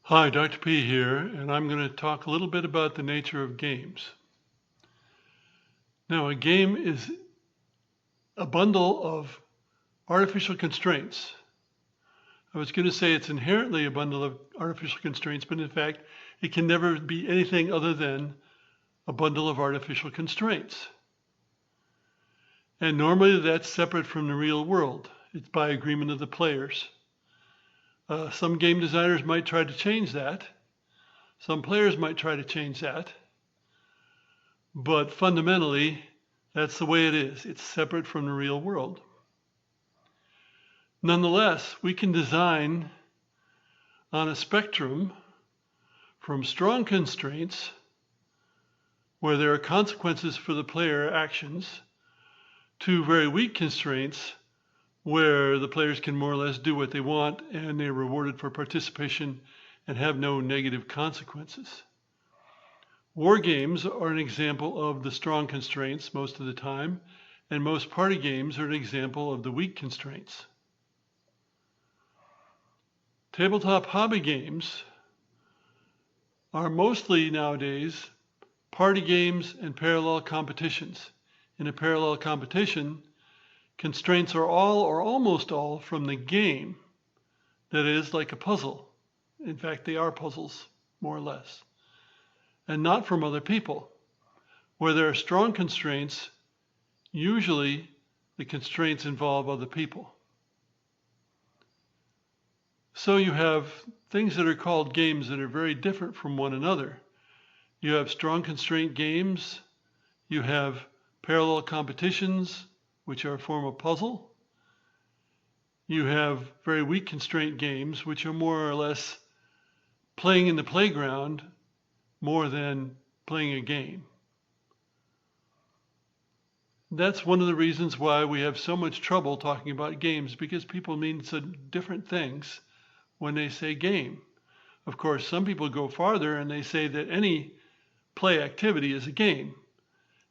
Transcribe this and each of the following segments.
Hi, Dr. P here, and I'm going to talk a little bit about the nature of games. Now, a game is a bundle of artificial constraints. I was going to say it's inherently a bundle of artificial constraints, but in fact, it can never be anything other than a bundle of artificial constraints. And normally that's separate from the real world. It's by agreement of the players. Some game designers might try to change that. Some players might try to change that. But fundamentally, that's the way it is. It's separate from the real world. Nonetheless, we can design on a spectrum from strong constraints, where there are consequences for the player actions, to very weak constraints, where the players can more or less do what they want and they're rewarded for participation and have no negative consequences. War games are an example of the strong constraints most of the time, and most party games are an example of the weak constraints. Tabletop hobby games are mostly nowadays party games and parallel competitions. In a parallel competition, constraints are all or almost all from the game. That is, like a puzzle. In fact, they are puzzles, more or less. And not from other people. Where there are strong constraints, usually the constraints involve other people. So you have things that are called games that are very different from one another. You have strong constraint games, you have parallel competitions, which are a form of puzzle. You have very weak constraint games, which are more or less playing in the playground more than playing a game. That's one of the reasons why we have so much trouble talking about games, because people mean so different things when they say game. Of course, some people go farther and they say that any play activity is a game.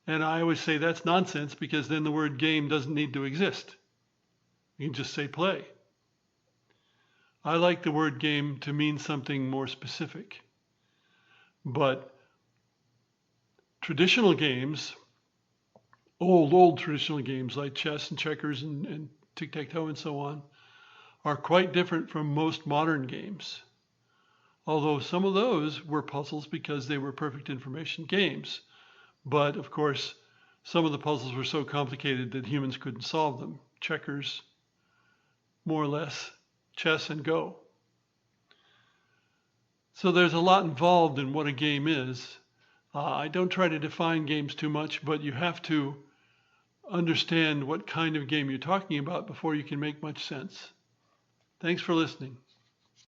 And I always say that's nonsense, because then the word game doesn't need to exist. You can just say play. I like the word game to mean something more specific. But traditional games, old traditional games like chess and checkers and tic-tac-toe and so on, are quite different from most modern games. Although some of those were puzzles because they were perfect information games. But of course, some of the puzzles were so complicated that humans couldn't solve them. Checkers, more or less, chess and Go. So there's a lot involved in what a game is. I don't try to define games too much, but you have to understand what kind of game you're talking about before you can make much sense. Thanks for listening.